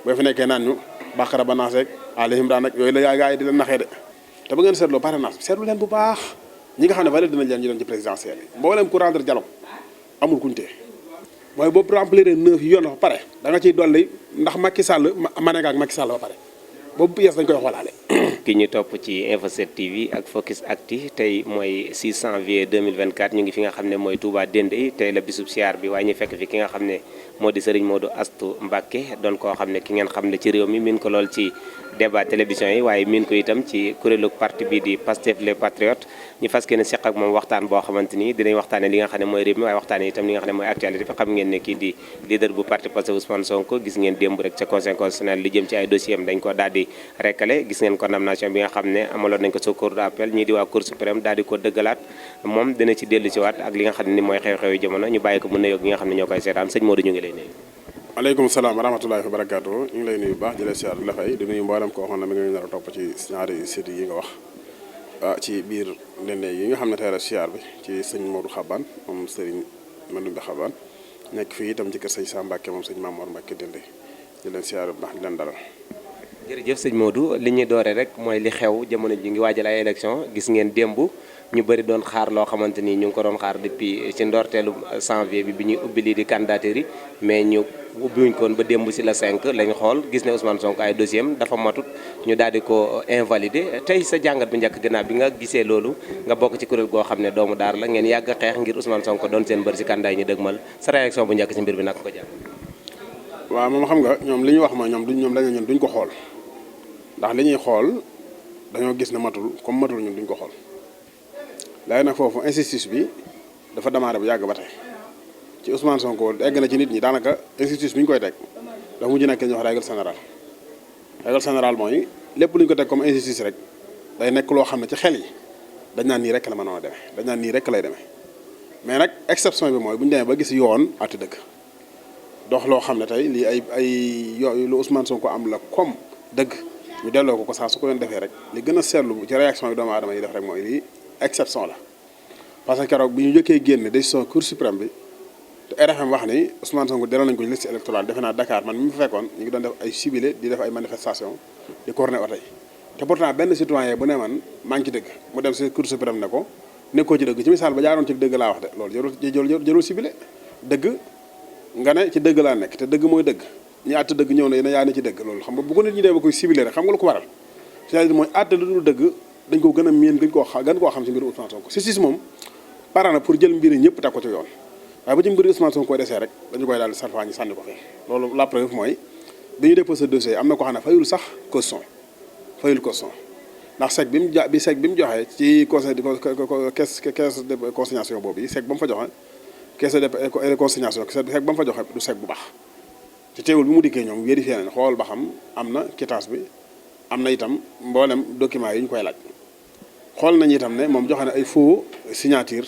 boo fi nekkee naan ñu bàqara ba naas rek alayhim daan nag yooyu la gaa yi di leen naxee de te ba ngeen seetloo parrainage bi seetlu leen bu baax ñi nga xam ne valide dinañ leen ñu dem ci présidentielle yi mboolem ku rendre dialogue amul kuñ tee mooy boobu remplir 9 yi yoon na ba pare da nga ciy dolli ndax Macky Sall mané nga ak Macky Sall ba pare boobu pièce dañ koy xoolaale. ki ñu topp ci Info 7 TV ak Focus Actu tey mooy 6 janvier 2024 ñu ngi fi nga xam ne mooy Touba Dendey tey la bisub siyaar bi waaye ñu fekk fi ki nga xam ne moo di Serigne Modou Astou Mbacké doon koo xam ne ki ngeen xam ne ci réew mi min ko lool ci débat télévision yi waaye min ko itam ci kuréelu parti bi di Pastef les Patriotes ñu fas yéene seq ak moom waxtaan boo xamante ni dinañ waxtaane li nga xam ne mooy réew mi waaye waxtaane itam li nga xam ne mooy actualité fi xam ngeen ne kii di leader bu parti Pastef Ousmane Sonko gis ngeen démb rek ca conseil constitutionnel li jëm ci ay dossier am dañ ko daal di rekkale gis ngeen condamnation bi nga xam ne amaloon nañ ko sa cour d'appel ñii di waa cour suprême daal di ko dëggalaat moom dina ci dellu ci waat ak li nga xam ne ni mooy xew-xew yu jamono ñu bàyyi ko mu nuyoog ñi nga xam ne ñoo koy seetaan sëñ Modou ñu ngi lay nuyu. aleykum salaam wa rahmatullahi wa barakaatu ñu ngi lay nuyu bu baax di la siyaar di la fay di nuyu mboolem koo xam ne mi ngi nar a topp ci ñaari site yi nga wax ci biir Dendey yi nga xam ne tey la siyaar bi ci sëñ Modou Xabaan moom sëriñ Mandoumbe Xabaan nekk fii itam ci kër sëñ Sam Mbacké moom sëñ Mamour Mbacké Dendey di leen siyaar bu baax di leen dalal. jërëjëf sëñ Modou li ñuy doore rek mooy li xew jamono ji ngi waajal ay élection gis ngeen démb ñu bëri doon xaar loo xamante ni ñu ngi ko doon xaar depuis ci ndorteelu janvier bi ñuy ubbi lii di candidature yi mais ñu ubbiwuñ koon ba démb si la 5 lañ xool gis ne Ousmane Sonko ay dossier am dafa matut ñu daal di ko invalider tey sa jàngat bu njëkk gannaaw bi nga gisee loolu nga bokk ci kuréel goo xam ne doomu daar la ngeen yàgg xeex ngir Ousmane Sonko doon seen mbër si candidat yi ñu dëgmal sa réaction bu njëkk si mbir bi naka ko jàpp. waaw moom xam nga ñoom li ñu wax mooy ñoom dañu ñun duñ ko xool ndax li ñuy xool dañoo gis ne matul comme matul ñun duñ ko xool léegi nag foofu injustice bi dafa démarré bu yàgg ba tey ci Ousmane Sonko egg na ci nit ñi daanaka injustice bi ñu koy teg dafa mujj nekk li ñuy wax règle générale. règle générale mooy lépp lu ñu ko teg comme injustice rek day nekk loo xam ne ci xel yi dañ naan nii rek la mënoon a demee dañ naan nii rek lay demee mais nag exception bi mooy bu ñu demee ba gis yoon àtte dëgg dox loo xam ne tey lii ay lu Ousmane Sonko am la comme dëgg. ñu delloo ko saa su ko leen defee rek li gën a seetlu ci réaction yi doomu aadama yi def rek mooy lii exception la parce que keroog bi ñu jëkkee génne décision cour suprême bi te RFM wax ni Ousmane Sonko delloo nañu ko liste électorale defe naa Dakar man mi mu fekkoon ñu ngi doon def ay ciblé di def ay manifestation di corné oto yi te pourtant benn citoyen bu ne man maa ngi ci dëgg mu dem si cour suprême ne ko nekkoo ci dëgg ci misaal ba jaaroon ci dëgg laa wax de loolu jarul ciblé dëgg nga ne ci dëgg laa nekk te dëgg mooy dëgg ñi àtte dëgg ñëw na yéen yaa ne ci dëgg loolu xam nga bu ko nit ñi dee ba koy ciblé rek xam nga lu ko waral c'est-à-dire mooy àtte lu dul dëgg dañ ko gën a miin gën koo xam ci mbiru Ousmane Sonko justice moom pare na pour jël mbiri ñëpp teg ko ci yoon waaye bu ci mbiri Ousmane Sonko koy desee rek dañu koy daal di salfaañi sànni ko fee loolu la preuve mooy bi ñu déposé dossier am na ko xam ne fayul sax caution ndax sec bi mu joxee ci conseil de caisse de consignation boobu yi sec ba mu fa joxe caisse de consignation sec ba mu fa joxe du sec bu baax te teewul bi mu dikkee ñoom vérifié nañ xool ba xam am na quittance bi am na itam mboolem document yi ñu koy laaj xool nañu itam ne moom joxe na ay faux signature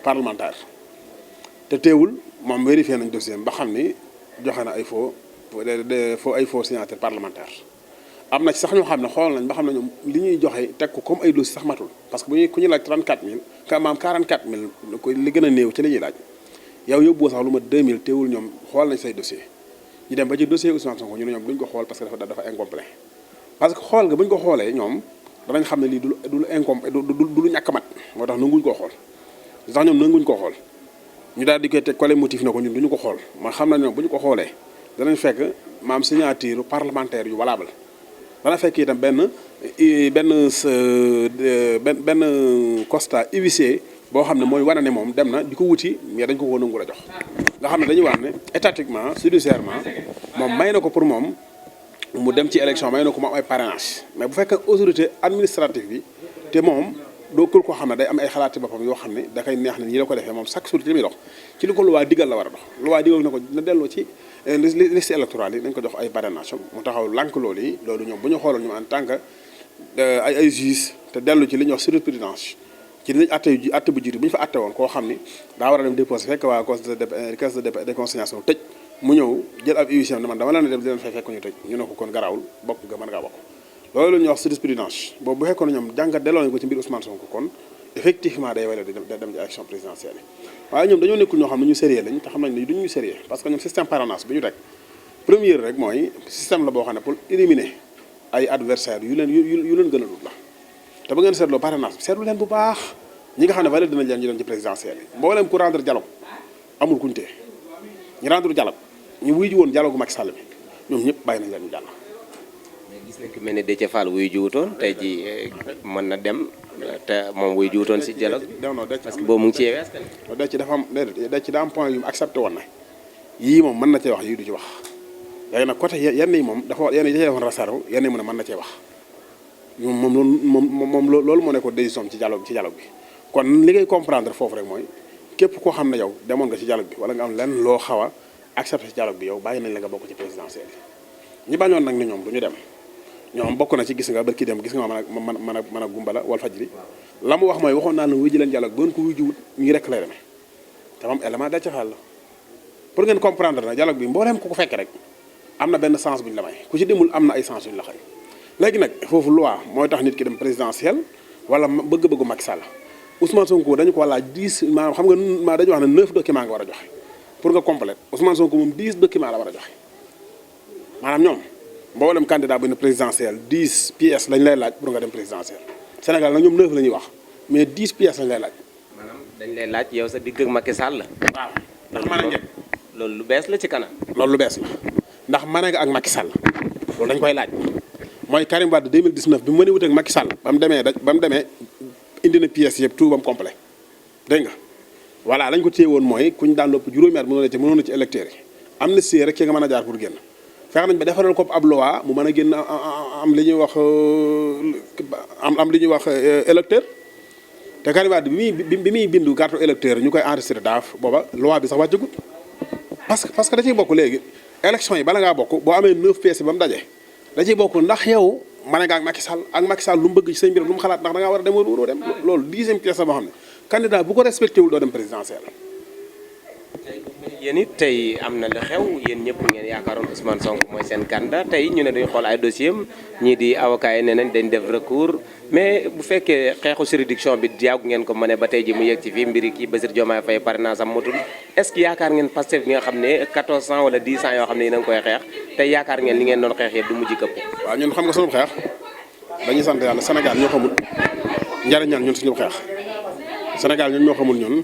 parlementaire te teewul moom vérifié nañ dossier ba xam ni joxe na ay faux signature parlementaire am na ci sax ñoo xam ne xool nañ ba xam ne ñoom li ñuy joxe teg ko comme ay dossier sax matul parce que bu ñuy ku ñu laaj 34000 maam 44000 li gën a néew ci la ñuy laaj yow yóbbuwoo sax lu ma 2000 teewul ñoom xool nañ say dossier ñu dem ba ci dossier Ousmane Sonko ñu ne ñoom duñ ko xool parce que dafa incomplet parce que xool nga bu ñu ko xoolee ñoom danañ xam ne lii du lu ñàkk mat moo tax nanguñ koo xool li tax ñoom nanguñ koo xool ñu daal di koy teg collé motif na ko ñun duñu ko xool ma xam na ñoom bu ñu ko xoolee danañ fekk maam signature parlementaire yu valable dana fekk itam benn constat huissier boo xam ne mooy wane ne moom dem na di ko wuti mais dañ ko ko nangu la jox nga xam ne dañuy wax ne étatiquement judiciairement moom may na ko pour moom mu dem ci élection may na ko mu am ay parrainage mais bu fekkee autorité administrative bi te moom doo kul koo xam ne day am ay xalaati boppam yoo xam ne da koy neex ne ñi la ko defee moom chaque jour ci li muy dox ci li ko luwaa digal la war a dox luwaa digal na ko na delloo ci liste électorale yi dañ ko jox ay parrainage mu taxaw lànk loolu yi loolu ñoom bu ñu xooloon ñoom en tant que ay juge te dellu ci li ñuy wax jurisprudence ci dinañ atte bu jiitu bu ñu fa atte woon koo xam ni daa war a dem déposé fekk waa caisse de consignation tëj mu ñëw jël ab huissier ne man dama leen dem di leen fay fekk ñu tëj ñu ne ko kon garaawul bokk nga mën ngaa bokk loolu la ñuy wax jurisprudence boobu bu fekkoon ñoom jàngat delloo nañu ko ci mbir Ousmane Sonko kon effectivement day wala dem ci élection présidentielle yi waaye ñoom dañoo nekkul ñoo xam ne ñu sérieux lañ te xam nañ ne duñu sérieux parce que ñoom système parrainage bi ñu teg première rek mooy système la boo xam ne pour éliminer ay adversaires yu leen gën a dut la te ba ngeen seetloo parrainage seetlu leen bu baax ñi nga xam ne valide dinañ leen ñu dem ci présidentielle yi mboolem ku rendre dialogue amul kuñ tee ñu rendre dialogue ñu wuy ji woon dialogue Macky Sall bi ñoom ñëpp bàyyi nañ leen ñu jàll. mais gis nañ ku mel ne Déthié Fall wuy jiwutoon tey ji mën na dem te moom wuy jiwutoon si dialogue bi. non parce que boobu mu ngi ci yeewee askan da ci dafa am da ci daa am point yu mu accepté woon na yii moom mën na cee wax yii du ci wax léegi nag côté yenn yi moom dafa yenn yi da cee defoon réserve yenn yi mu ne mën na cee wax moom loolu moo nekkoon décision ci dialogue bi kon li ngay comprendre foofu rek mooy képp koo xam ne yow demoon nga ci dialogue bi wala nga am lenn loo xaw a accepté ci dialogue bi yow bàyyi nañ la nga bokk ci présidentielle yi ñi bañoon nag ni ñoom du ñu dem ñoom bokk na ci gis nga barki dem gis nga mën a gumbala wal fajri la mu wax mooy waxoon naa la wuy ji leen dialogue ba ngeen ko wuy jiwut ñii rek lay demee te moom élément Déthié Fall la pour ngeen comprendre na dialogue bi mbooleem ku ko fekk rek am na benn sens bu ñu la may ku ci demul am na ay sens yu ñu la xëy léegi nag foofu loi mooy tax nit ki dem présidentielle wala bëgg-bëggu Macky Sall Ousmane Sonko dañu ko laaj 10 maanaam xam nga dañu wax ne 9 documents nga war a joxe pour nga complète Ousmane Sonko moom 10 documents la war a joxe maanaam ñoom mboolem candidat bu ne présidentielle 10 pièces lañ lay laaj pour nga dem présidentielle Sénégal nag ñoom 9 la ñuy wax mais 10 pièces lañ lay laaj. maanaam dañ lay laaj yow sa digg ak Macky Sall la. waaw ndax mën ngeen. loolu lu bees la ci kanam. loolu lu bees la ndax mën nga ak Macky Sall loolu dañ koy laaj mooy Karim Wade 2019 bi mu mënee wut ak Macky Sall ba mu demee indi na pièces yëpp tout ba mu complet dégg nga voilà lañ ko téye woon mooy ku ñu daan lopp juróomi at mënoon na ci électeurs yi am na si rek ki nga mën a jaar pour génn fexe nañ ba defaral ko ab loi mu mën a génn am li ñuy wax am li ñuy wax électeur te Karim Wade bi muy bindu carte électeur ñu koy enregistré daaf booba loi bi sax wàccagut parce que da ciy bokk léegi élection yi bala ngaa bokk boo amee 9 pièces ba mu daje da ciy bokk ndax yow mën nga ak Macky Sall lu mu bëgg ci seen mbir lu mu xalaat ndax da ngaa war a dem wala waroo dem loolu 10e pièce la boo xam ne candidat bu ko respecté wul doo dem présidentielle. yéen it tey am na lu xew yéen ñëpp ngeen yaakaaroon Ousmane Sonko mooy seen candidat tey ñu ne duñu xool ay dossier am ñii di avocat yi nee nañ dañ def recours mais bu fekkee xeexu juridiction bi yàggu ngeen ko mëne ba tey ji mu yegg ci fii mbiri kii Bassirou Diomaye Faye parrainage am matul est-ce que yaakaar ngeen Pastef bi nga xam ne 14 ans wala 10 ans yoo xam ne yéen a ngi koy xeex tey yaakaar ngeen li ngeen doon xeex yëpp du mujj këpp. waaw ñun xam nga sunu xeex dañuy sant yàlla Sénégal ñoo xamul njariñal ñun suñu xeex Sénégal ñun ñoo xamul ñun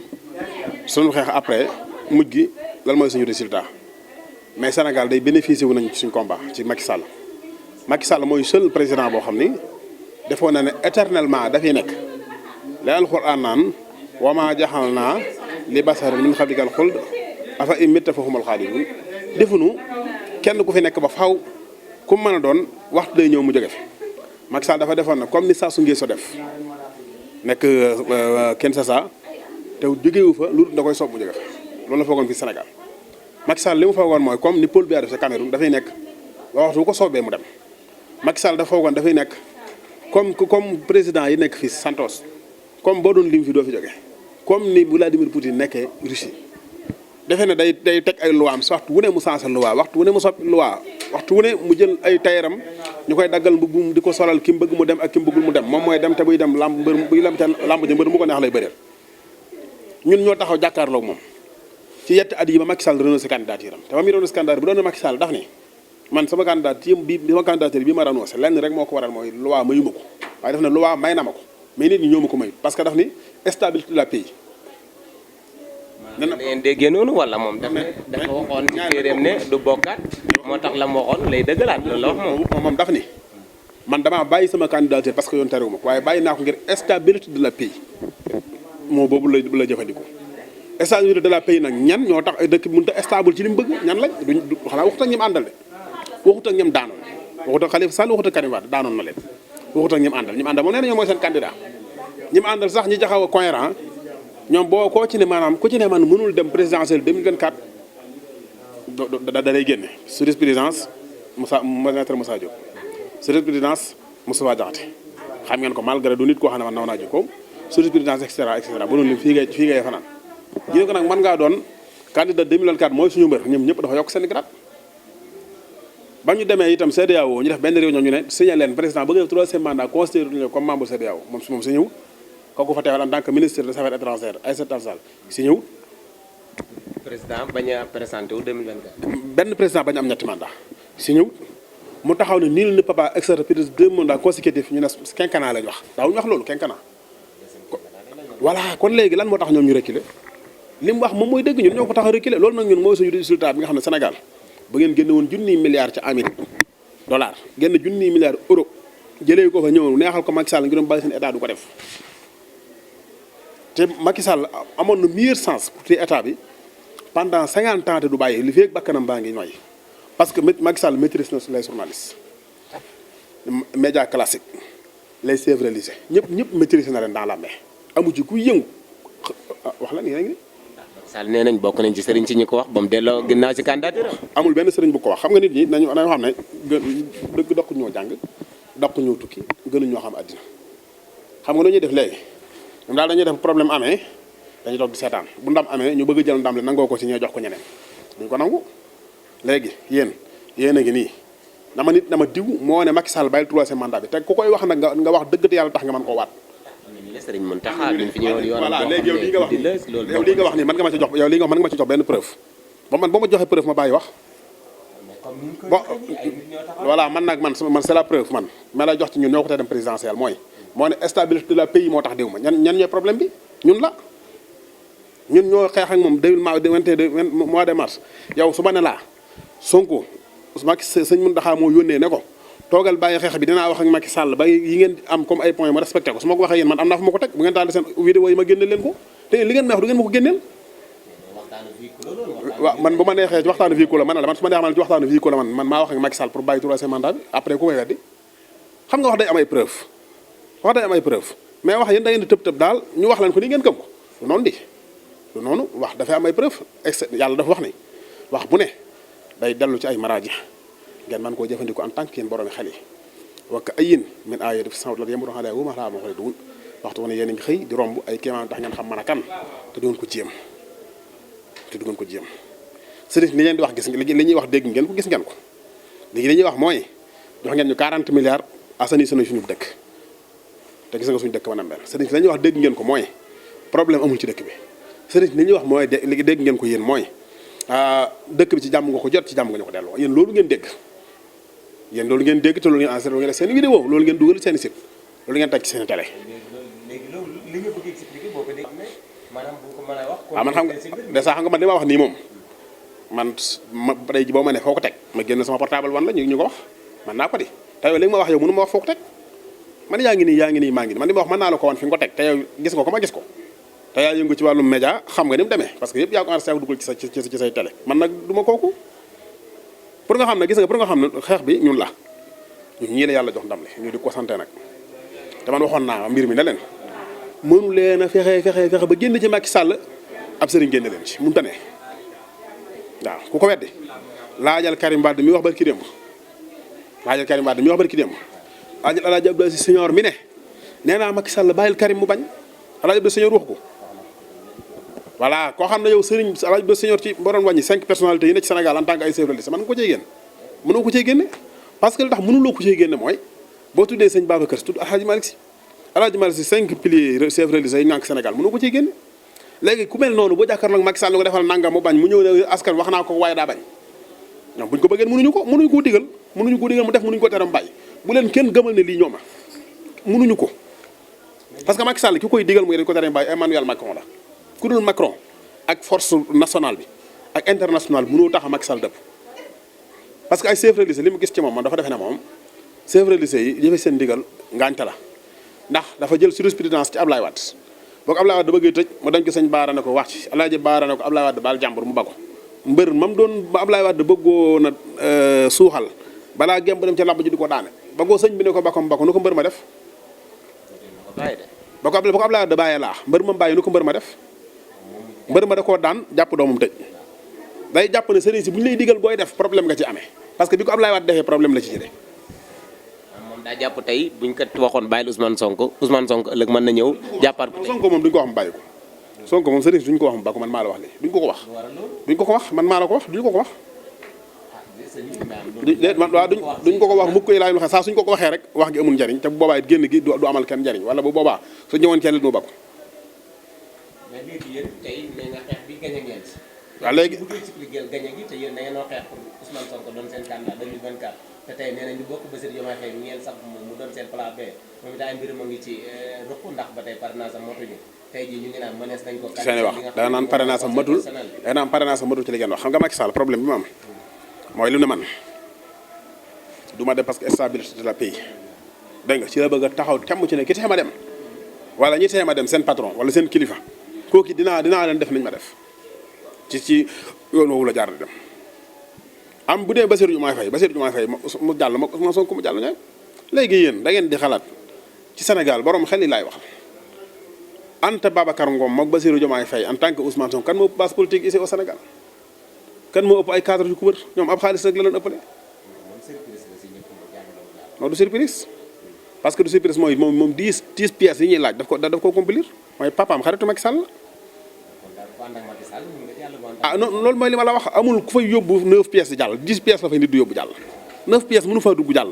suñu xeex après mujj gi lan mooy suñu résultat mais Sénégal day bénéficié wu nañu ci suñu combat ci Macky Sall mooy seul président boo xam ni defoon na ne éternellement dafay nekk li alxuraan naan wa maa jaxalnaa li basarin min qablikal xuld afa in mitta fa humal xaaliduun defuñu kenn ku fi nekk ba faw ku mën a doon waxtu day ñëw mu jóge fi Macky Sall dafa defoon na comme ni Sassou Nguesso def nekk Kinshasa te jógewu fa lu da koy soob mu jóge fa loolu la foogoon fi Sénégal Macky Sall li mu foogoon mooy comme ni Paul Biya def sa Cameroun dafay nekk ba waxtu bu ko soobee mu dem Macky Sall dafa foogoon dafay nekk comme président yi nekk fii Santos comme boo doon lim fi doo fi jóge comme ni Vladimir Poutine nekkee Russie defe ne day teg ay loi am si waxtu wu ne mu sensé loi waxtu wu ne mu soppi loi waxtu wu ne mu jël ay tayaram ñu koy daggal mbubbum di ko solal ki mu bëgg mu dem ak ki mu bëggul mu dem moom mooy dem te buy dem lamb mbër buy lam ca lamb ja mbër mu ko neex lay bëreel ñun ñoo taxaw jàkkaarloog moom ci yetti at yi ba Macky Sall renoncé candidature am te ba muy renoncé candidature bu doon Macky Sall daf ni man sama candidature bi ma renoncé lenn rek moo ko waral mooy loi mayu ma ko waaye daf ne loi may na ma ko mais nit ñi ñoo ma ko mayu parce que daf ni stabilité de la pays. nee na ngeen déggee noonu wala moom dafa waxoon ci téeréem ne du bokkaat moo tax la mu waxoon lay dëggalaat loolu la wax moom daf ni man damaa bàyyi sama candidature parce que yoon terewuma ko waaye bàyyi naa ko ngir stabilité de la pays moo boobu la jëfandikoo. stabilité de la pays nag ñan ñoo tax dëkk bi mënut a stable ci li mu bëgg ñan lañ duñ xanaa waxut ak ñoom àndal de waxut ak ñoom daanoon waxut ak Khalifa Sall waxut ak Karim Wade daanoon na leen waxut ak ñoom àndal moom nee na ñoom mooy seen candidat ñi mu àndal sax ñi jaxaw a cohérent ñoom boo koo ci ne maanaam ku ci ne man mënul dem présidentielle 2024 da lay génne jurisprudence maître Moussa Diop jurisprudence Moustapha Diakhaté xam ngeen ko malgré du nit koo xam ne man naw naa jikkoom jurisprudence et cetera ba noonu fii ngay fanaan ñu ne ko nag mën ngaa doon candidat 2024 mooy suñu mbër ñoom ñëpp dafa yokk seen grade ba ñu demee itam CEDEAO ñu def benn réunion ñu ne signé leen président bëgg def 3e mandat considéré comme membre CEDEAO moom signé wut kooku fa teewal en tant que ministre des affaires étrangères Aïssata Tall Sall signé wut président bañ a présenté wu 2024. benn président bañ am ñetti mandat si ñëw mu taxaw ne nul ne peut pas exercer plus de 2 mandats consécutifs ñu ne quinquennat lañ wax daawuñu wax loolu quinquennat. voilà kon léegi lan moo tax ñoom ñu reculer li mu wax moom mooy dëgg ñun ñoo ko tax a reculer loolu nag ñun mooy suñu résultat bi nga xam ne Sénégal ba ngeen génne woon junniy milliards ci Amérique dollar génn junniy milliards euro jëlee ko fa ñëw neexal ko Macky Sall ngir bàyyi seen état du ko def te Macky Sall amoon na meilleur sens pour te état bi pendant 50 ans te du bàyyi li feeg bakkanam baa ngi noy parce que Macky Sall maîtrise na les journalistes médias classiques les chefs religieux ñëpp maîtrise na leen dans la main amu ci ku yëngu wax la nii rek. Sall nee nañ bokk nañ ci sëriñ si ñu ko wax ba mu delloo ginnaaw ci candidature amul benn sëriñ bu ko wax xam nga nit ñi dañoo xam ne dëgg daqu ñoo jàng daqu ñoo tukki gënuñ ñoo xam àddina xam nga nu ñuy def léegi ñoom daal dañuy def problème amee dañuy toog di seetaan bu ndam amee ñu bëgg jël ndam le nangoo ko ci ñee jox ko ñeneen duñ ko nangu léegi yéen a ngi nii dama diw moo ne Macky Sall bàyyil troisième mandat bi te ku koy wax nag nga wax dëgg te yàlla tax nga mën koo waat. sëriñ Mountakha bi fi ñëwoon yoon voilà léegi yow lii nga wax nii mën nga ma ci jox yow lii nga wax mën nga ma ci jox benn preuve ba man boo ma joxee preuve ma bàyyi wax bon voilà man c'est la preuve man ma lay jox ci ñun ñoo ko tey dem présidentiel mooy moo ne stabilité de la pays moo tax diw ma ñan ñooy problème bi ñun la ñun ñoo xeex ak moom 2022 mois de mars yow su ma ne laa Sonko Macky sëñ Mountakha moo yónnee ne ko toogal bàyyi xeex bi dinaa wax ak Macky Sall ba yi ngeen am comme ay points ma respecté ko su ma ko waxee yéen man am naa fu ma ko teg bu ngeen taal seen vidéo yi ma génneel leen ko te li ngeen may wax du ngeen ma ko génneel waaw man bu ma neexee ci waxtaanu véhicule la man la man su ma neexee man ci waxtaanu véhicule la man maa wax ak Macky Sall pour bàyyi troisième mandat bi après ku may weddi xam nga wax day am ay preuve mais wax yéen da ngeen di tëb daal ñu wax leen ko ni ngeen gëm ko du noonu du noonu wax dafay am ay preuve yàlla dafa wax ni wax bu ne day dellu ci ay maraaji ngeen mën koo jëfandikoo en tant que yéen boroomi xel yi wakk ay yéen min aaya def sant la yemuro xale wu ma laa ma xole duwul waxtu wane yéen a ngi xëy di romb ay kéemaan tax ngeen xam mën a kan te du ngeen ko jéem sëriñ li ngeen di wax gis li ñuy wax dégg ngeen ko gis ngeen ko léegi li ñuy wax mooy jox ngeen ñu 40 milliards assainissé nañu suñu dëkk te gis nga suñu dëkk mën a mel sëriñ li ñuy wax dégg ngeen ko mooy problème amul ci dëkk bi sëriñ li ñuy wax mooy léegi dégg ngeen ko yéen mooy dëkk bi ci jàmm nga ko jot ci jàmm nga ñu ko delloo yéen loolu ngeen dégg te loolu ngeen enregistré loolu ngeen def seen vidéo loolu ngeen dugal seen site loolu ngeen teg ci seen télé. léegi loolu li nga bëgg expliquer boo ko dégg maanaam bu ko mën a wax. waaw man xam nga man li ma wax nii moom man tey ji boo ma ne foo ko teg ma génn sama portable wan la ñu ko wax man naa ko di te yow léegi ma wax yow mënu ma wax foo ko teg man yaa ngi nii maa ngi nii man li ma wax mën naa la ko wan fi nga ko teg te yow gis nga ko ma gis ko te yaa yëngu ci wàllum média xam nga ni mu demee parce que yëpp yaa ko enregistré dugal ci say télé man nag du ma kooku pour nga xam ne gis nga pour nga xam ne xeex bi ñun la ñun ñii la yàlla jox ndam li ñu di ko santé nag te man waxoon naa mbir mi ne leen mënu leen a fexe ba génn ci Macky Sall ab sëriñ génn leen ci mënu ta ne waaw ku ko weddi laajal Karim Wade mi wax barki démb laajal El Hadj Abdoulaye Senior mi ne nee naa Macky Sall bàyyil Karim mu bañ El Hadj Abdoulaye Senior wax ko voilà koo xam ne yow sëriñ El Hadj Abdoulaye Senior ci borom wàññi 5 personnalités yi ne ci Sénégal en tant que ay chef de liste man nga ko cee génn mënoo ko cee génne parce que li tax mënuloo ko cee génne mooy boo tuddee sëñ Babacar Si tudd Alhaji Malick Si Alhaji Malick Si 5 piliers chef religieux yi ñànk Sénégal mënoo ko cee génne léegi ku mel noonu boo jàkkaarloog Macky Sall ko defal nangam mu bañ mu ñëw ne askan wax naa ko waaye daa bañ ñoom buñ ko bëggee mënuñu koo digal mu def mënuñu ko tere mu bàyyi bu leen kenn gëmal ne lii ñooma mënuñu ko parce que Macky Sall ki koy digal muy dañ ko tere mu bàyyi Emmanuel Macron la ku dul Macron ak force nationale bi ak internationale bi mënoo tax a Macky Sall dëpp parce que ay chef religieux li mu gis ci moom man dafa defe ne moom chef religieux yi jëfe seen ndigal ngaañte la ndax dafa jël jurisprudence ci Ablaye Wade boo ko Ablaye Wade bëggee tëj mu dañ ko sëñ Baara ne ko wax ci Alaaji Baara ne ko Ablaye Wade baal jàmbur mu bago mbër mam doon ba Ablaye Wade bëggoo na suuxal balaa gem ba dem ca làmb ji di ko daane bëggoo sëñ bi ne ko bakkom bako nu ko mbër ma def ba ko Ablaye Wade bàyyee laax mbër ma bàyyi nu ko mbër ma def mbër ma da koo daan jàpp doomam tëj day jàpp ne sëriñ si bu ñu lay digal booy def problème nga ci amee parce que bi ko Ablaye Wade defee problème la ci jëlee. moom daa jàpp tey buñ ko waxoon bàyyil Ousmane Sonko ëllëg mën na ñëw jàppaat ko. Sonko moom duñ ko wax mu bàyyi ko Sonko moom sëriñ si duñ ko wax mu bàyyi ko man maa la wax lii duñ ko wax. duñ ko wax man maa la ko wax duñ ko wax. duñ ko wax mukk koy laay waxee saa suñ ko waxee rek wax gi amul njariñ te bu boobaa it génn gi du amal kenn njariñ wala bu boobaa su ñëwoon kenn mu ba ko. mais léegi yéen tey nee nga xeex bi gañe ngeen si waaw léegi bu ngeen expliquer gañe gi te yéen da ngeen a xeex pour Ousmane Sonko doon seen candidat 2024 te tey nee nañ ñu bokk Bassirou Diomaye Faye bi ngeen sax mu doon seen plan B moom it ay mbir mu ngi ci ruq ndax ba tey parrainage am motuñu tey jii ñu ngi naan mënees nañ ko seen wax da nga naan parrainage am matul da nga naan parrainage am matul ci li ngeen wax xam nga Macky Sall problème bi mu am mooy lu ne man du ma dem parce que stabilité de la pays dégg nga ci la bëgg a taxaw temm ci ne ki teema dem wala ñi teema dem seen patron wala seen kilifa kooku dinaa leen def nañ ma def ci yoon woowu la jaar di dem am bu dee Bassirou Diomaye Faye mu jàll ma Ousmane Sonko mu jàll ñooy léegi yéen da ngeen di xalaat ci Sénégal borom xel yi laay wax Anta Babacar Ngom moom Bassirou Diomaye Faye en tant que Ousmane Sonko kan moo ëpp base politique ici au Sénégal kan moo ëpp ay cadre yu ko wër ñoom ab xaalis rek la leen ëppale non du surprise parce que du surprise mooy moom 10 pièces yi ñuy laaj daf ko complir mooy papaam xaritu Macky Sall ah non loolu mooy li ma la wax amul ku fay yóbbu 9 pièces di jàll 10 pièces la fay nit du yóbbu jàll 9 pièces mënu faa dugg jàll.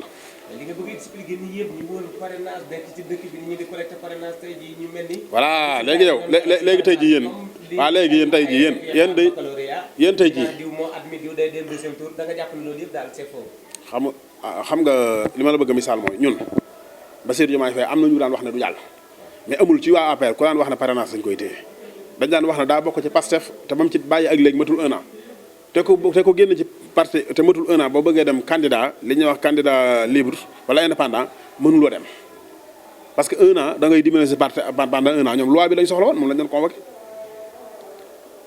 li nga bëgg expliquer ni yëpp ñu wër parrainage nekk ci dëkk bi ñu di collecté parrainage tey jii ñu mel ni. voilà léegi yow léegi tey jii yéen waaw léegi yéen tey jii yéen tey jii. diw moo admis diw day dem deuxième tour da nga jàpp ne loolu yëpp daal c'est faux. xam nga li ma la bëgg a misaal mooy ñun Bassirou Diomaye Faye am na ñu daan wax ne du jàll mais amul ci waa APR ku daan wax ne parrainage dañ koy téye dañ daan wax ne daa bokk ci Pastef te ba mu ci bàyyi ak léegi matul 1 an te ko génn ci parti te matul 1 an boo bëggee dem candidat li ñuy wax candidat libre wala indépendant mënuloo dem parce que 1 an da ngay diminuer si parti pendant 1 an ñoom loi bi lañ soxla woon moom lañ doon convoqué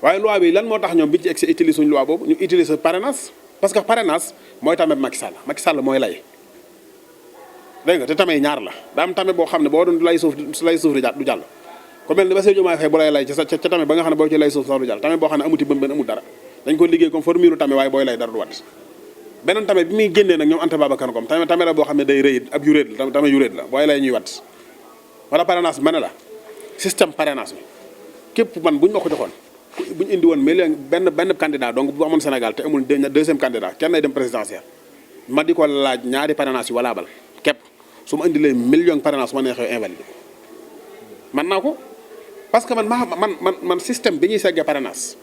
waaye loi bi lan moo tax ñoom biñu ci egg si utiliser suñu loi boobu ñu utiliser parrainage parce que parrainage mooy tame Macky Sall mooy lay dégg nga te tame ñaar la daa am tame boo xam ne boo doon lay suuf du jàll ko mel ni Bassirou Diomaye Faye bu lay ca tame ba nga xam ne boo ci lay suuf sax du jàll tame boo xam ne amuti bën amul dara dañ ko liggéey comme formule tame waaye booy lay dara du wat beneen tame bi muy génnee nag ñoom Anta Babacar Ngom tame la boo xam ne day rëy ab yu réet la tame yu réet la booy lay ñuy wat wala parrainage bi ma ne la système parrainage bi képp man bu ñu ma ko joxoon bu ñu indi woon million benn candidat donc bu amoon Sénégal te amul deuxième candidat kenn nay dem présidentiel ma di ko laaj ñaari parrainage yu walaabal képp su ma indilee million parrainage su ma neexee invalidé man naa ko parce que man système bi ñuy seggee parrainage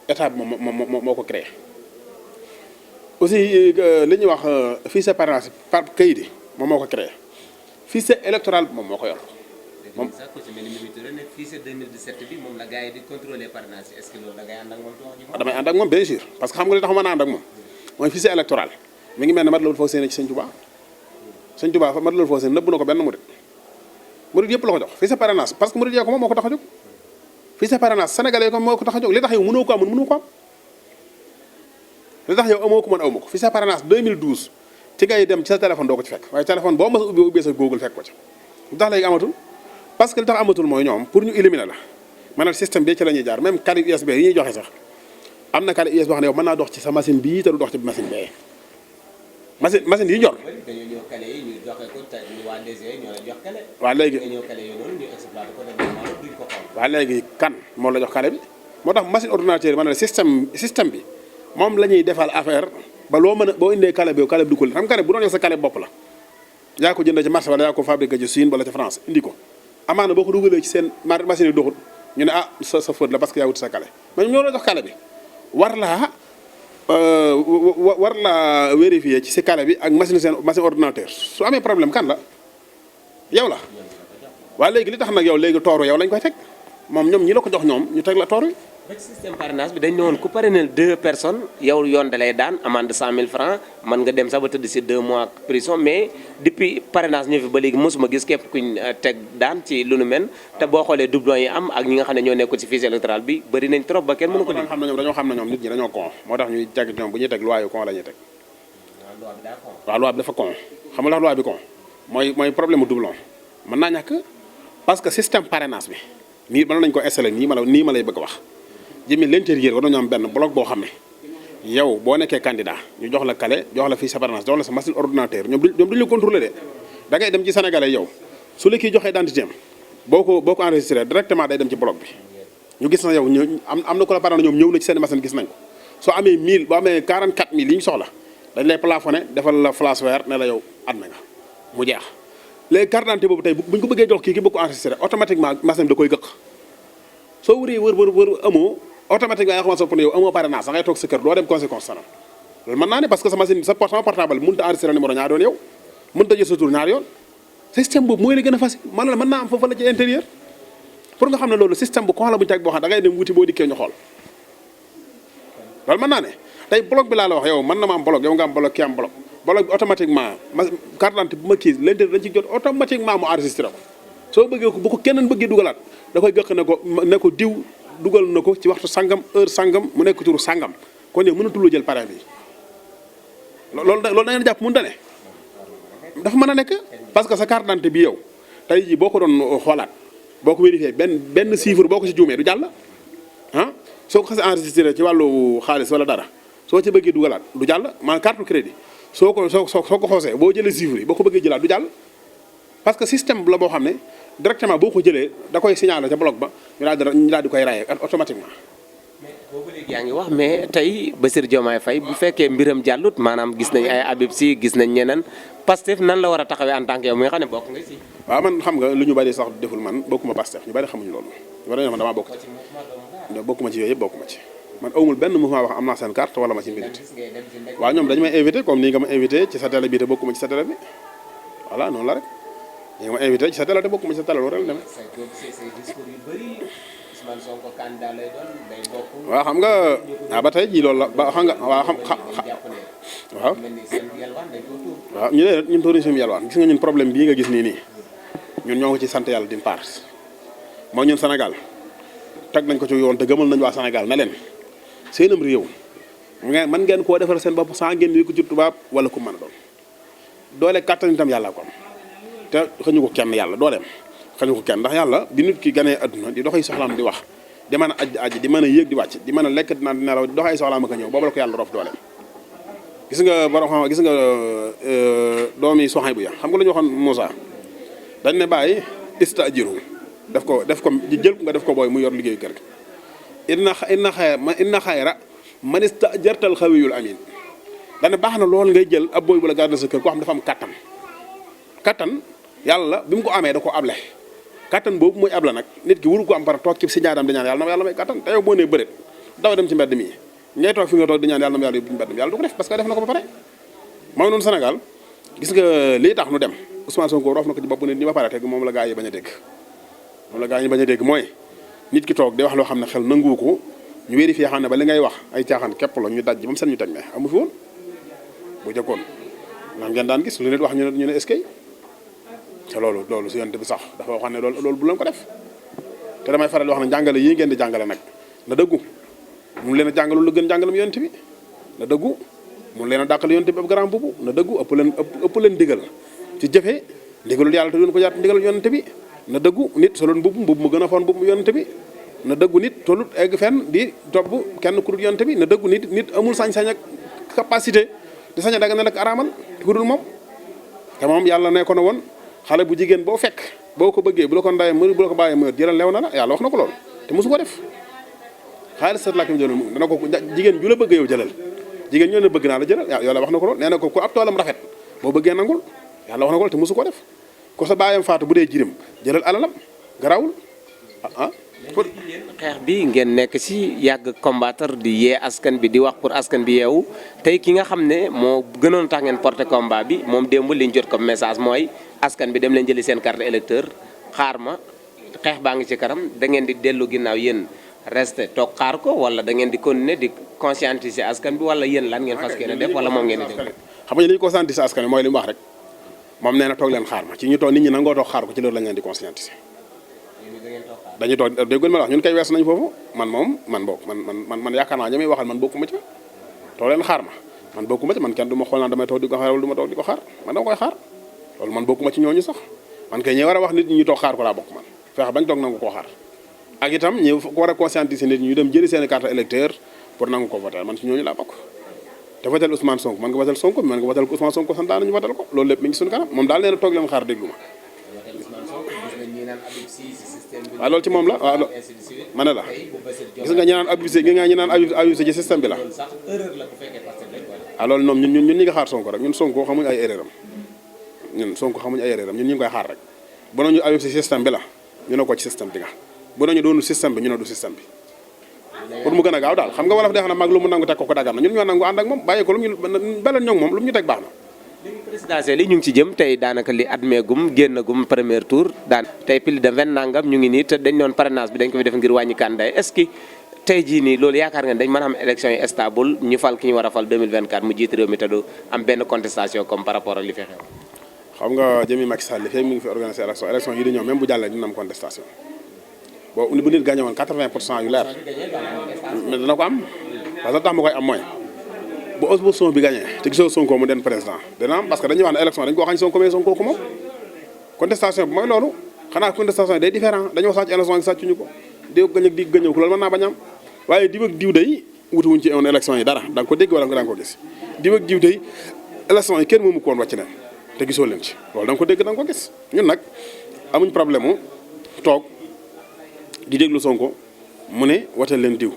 état bi moo ko créé aussi li ñuy wax fichier parrainage par kayit yi moom moo ko créé fichier électoral moom moo ko yor. moom sax ku ci mel ni Mimi Touré ne fichier 2017 bi moom la gars yi di contrôler parrainage est-ce que loolu da ngay ànd ak moom ci wax ji. damay ànd ak moom bien sûr parce que xam nga li tax ma ànd ak moom mooy fichier électoral mi ngi mel ne mat lawul foo séene ci Sëñ Touba Sëñ Touba fa mat lawul foo séene nëbb na ko benn murid yëpp la ko jox fichier parrainage parce que murid yee ko moom moo ko tax a jóg fichier parrainage sénégalais ko moo ko tax a jóg li tax yow mënoo ko am mënoo ko am li tax yow amoo ko mën aw ma ko fichier parrainage 2012 ci ngay dem ci sa téléphone doo ko ci fekk waaye téléphone boo mas a ubbee sa Google fekk ko ci lu tax léegi amatul parce que li tax amatul mooy ñoom pour ñu éliminer la maanaam système bi ci la ñuy jaar même carte USB yi ñuy joxe sax am na carte USB boo xam ne yow mën naa dox ci sa machine bii te du dox ci machine bee machine yi ñor. dañoo ñëw kale yi ñu joxe ko te waa DG ñoo la jox kale. waaw léegi nga ñëw kale yi noonu ñu exploité ko normalement duñ ko xool. waaw léegi kan moo la jox kale bi moo tax machine ordinateur yi ma ne système bi moom la ñuy defal affaire ba loo mën a boo indee kale bi du ko xam kale bu doon yow sa kale bopp la yaa ko jënd ci marché wala yaa ko fabriqué ci Chine wala ci France indi ko amaana boo ko dugalee ci seen machine yi doxul ñu ne sa faute la parce que yaa wut sa kale mais ñoo la jox kale bi war laa vérifier ci si kale bi ak machine ordinateur su amee problème kan la yow la waaye léegi li tax nag yow léegi tooru yow lañ koy teg moom ñoom ñi la ko jox ñoom ñu teg la tooru yi. ba ci système parrainage bi dañ ne woon ku parrainer 2 personnes yow yoon da lay daan amende 100 000 francs mën nga dem sax ba tëdd si 2 mois prison mais depuis parrainage ñu fi ba léegi mosuma gis képp kuñ teg daan ci lu nu mel te boo xoolee doublon yi am ak ñi nga xam ne ñoo nekk ci fichier électoral bi bëri nañ trop ba kenn mënu ko. dañoo xam ne ñoom nit ñi dañoo con moo tax ñuy teg ñoom bu ñuy teg loi yu con la ñuy teg. waaw loi bi dafa con xam nga loi bi con mooy problème mu doublon mën naa ñàkk parce que système parrainage bi nii mën nañ ko installé nii ma lay bëgg a wax jëmmi l'intérieur war nañu am benn bloc boo xam ne yow boo nekkee candidat ñu jox la clé jox la fiche parrainage jox la sa machine ordinateur ñoom duñu la contrôler de da ngay dem ci sénégalais yow su la kii joxee identité am boo ko enregistré directement day dem ci bloc bi ñu gis na yow am na ko la parrainage ñoom ñëw na ci seen machine gis nañ ko soo amee 1000 boo amee 44000 yi ñu soxla dañ lay plafonné defal la flash vert ne la yow admet nga mu jeex léegi carte d'identité boobu tey buñ ko bëggee jox kii ki bëgg ko enregistré automatiquement machine bi da koy gëq soo wëree wër amoo automatiquement nga xamante ne yow amoo parrainage sax ngay toog sa kër doo dem conseil constitutionnel loolu mën naa ne parce que sa machine sa portable mënut a enregistré numéro ñaari yoon yow mënut a jël sa tur ñaari yoon système boobu mooy la gën a facile man la mën naa am foofu la ci intérieur pour nga xam ne loolu système bu ko la bu ñu teg boo xam da ngay dem wuti boo dikkee ñu xool loolu mën naa ne tey bloc bi laa la wax yow mën na ma am bloc yow nga am bloc kii am bloc bloc bi automatiquement carte d'identité bu ma kii l'intérieur dañ ci jot automatiquement mu enregistré ko soo bëggee ko bu ko keneen bëggee dugalaat da koy gëq ne ko diw dugal na ko ci waxtu sangam heure sangam mu nekk turu sangam kon yow mënatuloo jël parrain bi loolu da ngeen jàpp mënut a ne dafa mën a nekk parce que sa carte d'identité bi yow tey jii boo ko doon xoolaat boo ko vérifié benn chiffre boo ko ci juumee du jàll ah soo ko xasee enregistré ci wàllu xaalis wala dara soo ci bëggee dugalaat du jàll maanaam carte crédit soo ko xoosee boo jëlee chiffre yi boo ko bëggee jëlaat du jàll parce que système la boo xam ne directement boo ko jëlee da koy signaler ca bloc ba ñu daal di koy rayé automatiquement. mais boobu léegi yaa ngi wax mais tey Bassirou Diomaye Faye bu fekkee mbiram jàllut maanaam gis nañ ay Habib Sy gis nañ ñeneen Pastef nan la war a taxawee en tant que yow mi nga xam ne bokk nga si. waaw man xam nga lu ñu bari sax deful man bokkuma Pastef ñu bari xamuñu loolu ñu bari man damaa bokk ci bokkuma ci yooyu yëpp bokkuma ci man awmul benn mouvement wax am naa seen carte wala ma ci milite waaw ñoom dañu may invité comme nii nga ma invité ci sa télé bi te bokkuma ci sa télé bi voilà noonu la rek ñi nga ma invité ci sa télé te bokkuma ci sa télé loolu rek demee waaw xam nga ba tey jii loolu la ba xam nga waaw waaw ñu ne ñun tourisme yalwaan gis nga ñun problème bii nga gis nii ñun ñoo ngi ci sant yàlla d'une part mooy ñun Sénégal teg nañ ko ci yoon te gëmal nañu waa Sénégal na leen seenam réew man ngeen koo defal seen bopp sans ngeen ko ci tubaab wala ku mën a doon doole kàttan itam yàlla ko am te xañu ko kenn yàlla dooleem xañu ko kenn ndax yàlla bi nit ki ganee adduna di doxay soxlaam di wax di mën a aj di mën a yéeg di wàcc di mën a lekk di naan di nelaw di doxay soxlaam ak a ñëw boobu la ko yàlla rof dooleem gis nga borom xam gis nga doomi soxay bu ya xam nga la ñu waxoon Moussa dañ ne bàyyi istaajiru def ko jël nga def ko booy mu yor liggéeyu kër gi inna xayra man istaajartal xawiyul amin dañ ne baax na lool ngay jël ab booy bu la garder sa kër koo xam dafa am kattan yàlla bi mu ko amee da ko able kattan boobu mooy able nag nit ki wuru ko am par toog ci si ñaadam di ñaan yàlla na yàlla may kattan te yow boo nee bëreet daw dem ci mbedd mi ngay toog fi nga toog di ñaan yàlla na yàlla yóbbu mbedd mi yàlla du ko def parce que def na ko ba pare mooy noonu Sénégal gis nga lii tax nu dem Ousmane Sonko roof na ko ci bopp nit ñi ba pare teg moom la gaa yi bañ a dégg mooy nit ki toog di wax loo xam ne xel nanguwu ko ñu vérifié xam ne ba li ngay wax ay caaxaan képp la ñu daj ba mu seen ñu teg ne amu fi woon bu jëkkoon lan ngeen daan gis lu nit wax ñu ne eskay te loolu su yonte bi sax dafa wax ne loolu bu leen ko def te damay faral di wax ne jàngale yii ngeen di jàngale nag na dëggu mun leen a jàngalu lu gën jàngalam yonte bi na dëggu mun leen a dàqal yonte bi ab grand bubu na dëggu ëpp leen digal ci jëfe ndigalul yàlla te doon ko jaat ndigalul yonte bi na dëggu nit soloon mbubb mu gën a foon mbubb yonte bi na dëggu nit tolut egg fenn di topp kenn ku dul yonte bi na dëggu nit amul sañ-sañ ak capacité di sañ a daga ne nag araamal ku dul moom te moom yàlla ne ko na woon xale bu jigéen boo fekk boo ko bëggee bu la ko ndayee mër bu la ko bàyyee mër jëlal lew na la yàlla wax na ko loolu te mosu ko def xaalis sat lakim jëlal mu dana ko jigéen ju la bëgg yow jëlal jigéen ñoo ne bëgg naa la jëlal yàlla wax na ko loolu nee na ko ku ab toolam rafet boo bëggee nangul yàlla wax na ko loolu te mosu ko def ko sa bàyyam faatu bu dee jirim jëlal alalam garawul pour xeex bi ngeen nekk ci yàgg combattre di yee askan bi di wax pour askan bi yeewu tey ki nga xam ne moo gënoon tax ngeen porter combat bi moom démb li ñu jot comme message mooy askan bi dem leen jëli seen carte électeur xaar ma xeex baa ngi ci kanam da ngeen di dellu ginnaaw yéen resté toog xaar ko wala da ngeen di continuer di conscientiser askan bi wala yéen lan ngeen fas yéene def wala moom ngeen di def. xam nga li ñu conscientiser askan bi mooy li mu wax rek moom nee na toog leen xaar ma ci ñu toog nit ñi nangoo toog xaar ko ci loolu lañ leen di conscientiser. dañuy toog dégg nga ma wax ñun kay weesu nañu foofu man yaakaar naa ña muy waxal man bokkuma ci toog leen xaar ma man bokkuma ci man kenn du ma xool naan damay toog di ko xaar wala du ma toog di ko xaar man dama koy xaar loolu man bokkuma ci ñooñu sax man kay ñi war a wax nit ñi ñu toog xaar ko laa bokk man fexe bañ toog nangu koo xaar ak itam ñi war a conscientiser nit ñi ñu dem jëli seen carte électeur pour nangu ko voter man ci ñooñu laa bokk te votel Ousmane Sonko man nga votel Sonko man nga votel ko Ousmane Sonko santaane ñu votel ko loolu lépp mi ngi suñu kanam moom daal nee na toog leen xaar déglu ma waaw loolu ci moom la waaw ma ne la gis nga ñi naan abusé gi nga ñi naan abusé ci système bi la loolu ñoom ñun ñi nga xaar Sonko rek ñun Sonko xamuñ ay erreur am ñun Sonko xamuñ ay erreur am ñun ñu ngi koy xaar rek bu nañu abusé ci système bi la ñu ne ko ci système bi nga bu nañu doonu système bi ñu ne du système bi pour mu gën a gaaw daal xam nga wolof de xam na mag lu mu nangu teg ko dagan na ñun ñoo nangu ànd ak moom bàyyi ko lu mu ñu beleen ñoom moom lu mu ñu teg baax na. présidentielle yi ñu ngi ci jëm tey daanaka li admeegum génnagum premier tour daan tey plus de 20 nangam ñu ngi nii te dañ doon parrainage bi dañ ko fi def ngir wàññi candidat est-ce que tey jii nii loolu yaakaar nga dañ mën a am élection yi stable ñu fal ki ñu war a fal 2024 mu jiite réew mi te du am benn contestation comme par rapport ak li fi xew. xam nga jëmi Macky Sall li fekk mi ngi fi organiser élection yi di ñëw même bu jàllee dina am contestation bu nit gagné woon 80% yu leer mais dana ko am parce que tax ma koy am mooy bu opposition bi gagné te gisoo Sonko mu den président dina am parce que dañuy wax ne élection dañu ko xañ Sonko mais Sonko ko moom contestation bi mooy loolu xanaa contestation yi day différent dañoo sàcc élection yi sàccuñu ko diw gañ ak di gañëw ko loolu mën naa bañ am waaye diw ak diw day wutuwuñ ci woon élection yi dara da nga ko dégg wala da nga ko gis diw ak diw day élection yi kenn moomu ko woon wàcc leen te gisoo leen ci loolu da nga ko dégg da nga ko gis ñun nag amuñ problème mu toog di déglu Sonko mu ne wateel leen diw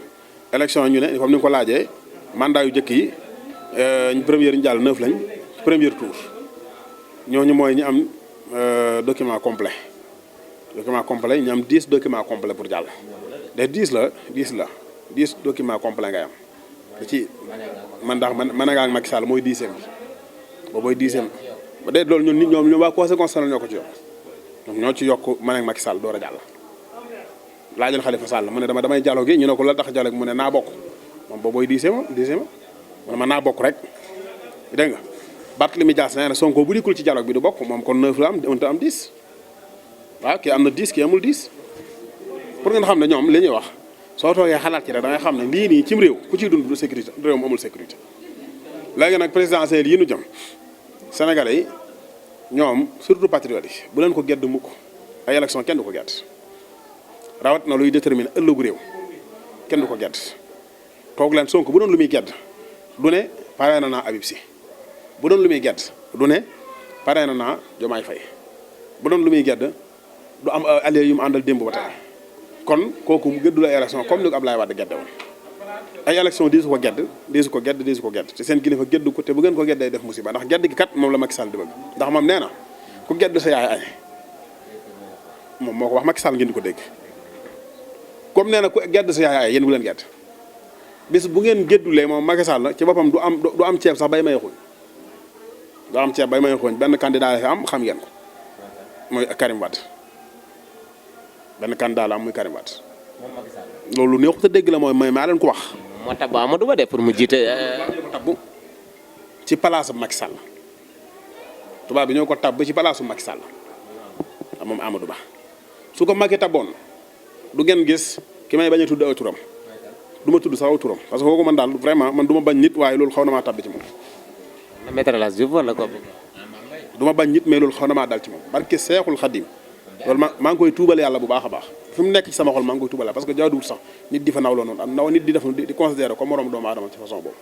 élection ñu ne comme ni nga ko laajee mandat yu njëkk yi première ñu jàll 9 lañ premier tour ñooñu mooy ñu am document complet ñu am 10 documents complets pour jàll de 10 documents complets ngay am da ci man ndax man nga ak Macky Sall mooy 10e bi boobooy 10e ba de loolu ñun nit ñoom waa conseil constitutionnel ñoo ko ci yokk ñoom ñoo ci yokk man ak Macky Sall door a jàll laajal Khalifa Sall mu ne damay dialogue gi ñu ne ko la tax dialogue mu ne naa bokk moom boobooy 10e man naa bokk rek dégg nga Barthélémy Dias nee na Sonko bu dikkul ci dialogue bi du bokk moom kon 9 la am mënut a am 10 waaw kii am na 10 kii amul 10 pour ngeen xam ne ñoom li ñuy wax soo toogee xalaat ci rek da ngay xam ne lii nii cim réew ku ciy dund du sécurité réew mu amul sécurité. léegi nag présidentielle yi nu jëm Sénégalais yi ñoom surtout patriotes yi bu leen ko gedd mukk ay élection kenn du ko gedd rawat na luy déterminer ëllëgu réew kenn du ko gedd toog leen Sonko bu doon lu muy gedd du ne pare na naa Habib Sy bu doon lu muy gedd du ne pare na naa Diomaye Faye bu doon lu muy gedd du am allié yu mu àndal démb ba tey kon kooku mu gëddu la élection comme ni ko Abdoulaye Wade gedde woon ay élection diisu ko gedd te seen kilifa geddu ko te bu ngeen ko geddee def musiba ndax gedd gi kat moom la Macky Sall di bëgg ndax moom nee na ku gedd sa yaay ay moom moo ko wax Macky Sall ngeen di ko dégg comme nee na ku gedd sa yaay ay yéen bu leen gedd bis bu ngeen geddulee moom Macky Sall ci boppam du am ceeb sax bay may xuñ du am ceeb bay may xuñ benn candidat la fi am xam ngeen ko mooy Karim Wade benn candidat la am muy Karim Wade loolu neexut a dégg la mooy maa leen ko wax. moo tabb Amadou Ba de pour mu jiite. tabbu ci palaasu Macky Sall tubaab bi ñoo ko tabb ci palaasu Macky Sall moom Amadou Ba su ko Macky tabboon du ngeen gis ki may bañ a tudd aw turam du ma tudd sax aw turam parce que kooku man daal vraiment man du ma bañ nit waaye loolu xaw na maa tabb ci moom. na Maître El Hadji Diouf wala ko. du ma bañ nit mais loolu xaw na maa dal ci moom barke Seexul Xadim loolu maa ngi koy tuubal yàlla bu baax a baax fi mu nekk ci sama xol maa ngi koy tuubal parce que jaaduwul sax nit di fa nawloo noonu am naw nit di def di considérer comme morom doomu aadama ci façon boobu.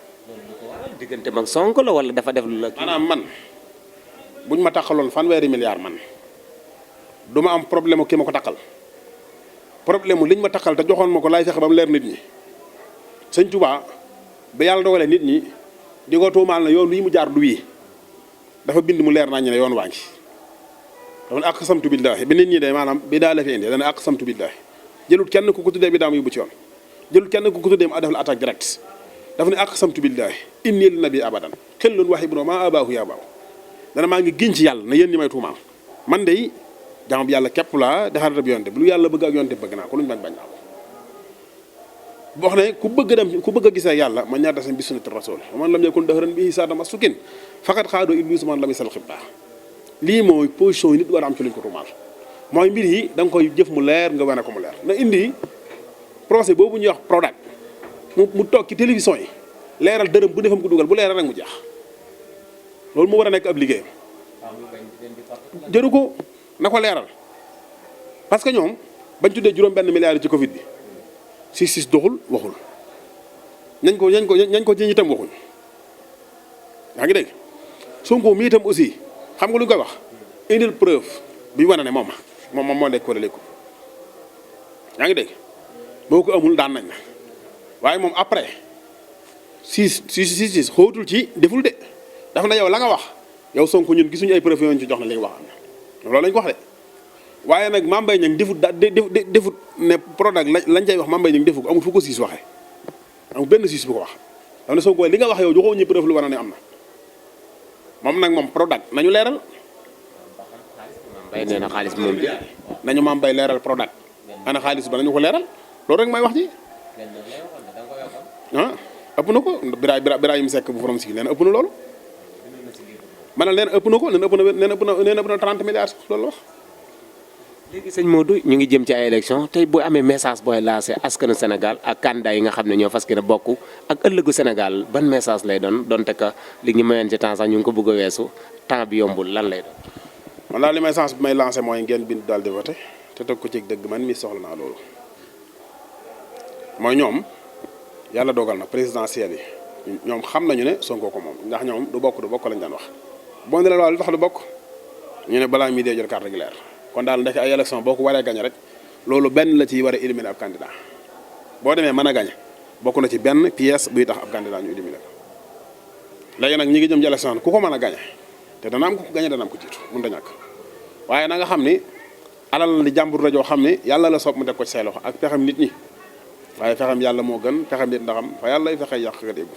diggante mag Sonko la wala dafa def lu la. maanaam man buñ ma taxaloon fanweeri milliards man du ma am problème ki ma ko taxal problème mu liñ ma taxal te joxoon ma ko laay fexe ba mu leer nit ñi sëñ Touba ba yàlla dogalee nit ñi di ko tuumaal na yoon wi mu jaar du wii dafa bind mu leer naa ñu ne yoon waa ngi dafa ne aqsamtu billahi bi nit ñi de maanaam bi daa la fi indi dana aqsamtu billahi jëlut kenn ku ko tuddee bi daa mu yóbbu ci yoon jëlut kenn ku ko tuddee mu def la attaque direct dafa ne aqsamtu billahi inni li nabi abadan xellun wahibun ma abaahu ya baaw dana maa ngi giñ ci yàlla na yéen ñi may tuumaal man de jaam bi yàlla képp laa defar rab yonte bi lu yàlla bëgg ak yonte bëgg naa ko lu ñu bañ naa ko boo xam ne ku bëgg a gisee yàlla man ñaata seen bi sunnati rasul man lam yakun dahran bihi saadama sukin faqat xaadoo iblis man la muy sal xibtaa lii mooy position yi nit war a am ci luñ ko tuumaal mooy mbir yi da nga koy jëf mu leer nga wane ko mu leer na indi procès boobu ñuy wax Prodac mu toog ci télévision yi leeral dërëm bu defam ko dugal bu leeral rek mu jeex loolu mu war a nekk ab liggéeyam jëru ko na ko leeral parce que ñoom bañ tuddee juróom-benn milliard ci Covid bi si doxul waxul ñañ ko ci itam waxuñ yaa ngi dégg Sonko mi itam aussi xam nga lu ñu koy wax indil preuve bi wane ne moom moo nekk wala léegi yaa ngi dégg boo ko amul daan nañ la waaye moom après si xóotul ci deful de daf na yow la nga wax yow Sonko ñun gisuñu ay preuve yooyu ci jox na li nga wax am na loolu lañ ko wax de waaye nag Mame Mbaye Niang defut ne Prodac lañ cay wax Mame Mbaye Niang defu ko amul fu ko siis waxee amul benn juge bu ko wax daf ne Sonko li nga wax yow joxoo ñu preuve lu war a ne am na moom nag moom Prodac nañu leeral. bay nee na xaalis bi moom de. nañu maam bay leeral Prodac ana xaalis ba nañu ko leeral loolu rek may wax ji ah ëpp na ko Birahim Seck bu Forum Civil nee na ëpp na loolu ma ne leen ëpp na ko nee na ëpp na 30 milliards loolu la wax. léegi sëñ Modou ñu ngi jëm ci ay élection tey boo amee message booy lancé askanu Sénégal ak candidat yi nga xam ne ñoo fas yéene bokk ak ëllëgu Sénégal ban message lay doon donte que li ñu mayoon ci temps sax ñu ngi ko bëgg a weesu temps bi yombul lan lay doon. man daal li message bi may lancé mooy ngeen bind daal di voté te teg ko ci dëgg man mi soxla naa loolu mooy ñoom yàlla dogal na présidentielle yi ñoom xam nañu ne Sonko ko moom ndax ñoom du bokk lañ daan wax boo ne la loolu lu tax du bokk ñu ne balaa mii dee jël carte régulière kon daal ndek ay élection boo ko waree gañe rek loolu benn la ci war a éliminer ab candidat boo demee mën a gañe bokk na ci benn pièce buy tax ab candidat ñu éliminer ko léegi nag ñi ngi jëm ci élection ku ko mën a gañe te dana am ko gañe dana am ko jiitu mën da ñàkk waaye na nga xam ni alal la di jàmbur rajo xam ni yàlla la soob mu teg ko ci say loxo ak pexem nit ñi waaye fexem yàlla moo gën pexem nit ndaxam fa yàlla lay fexee yàq kat yeggu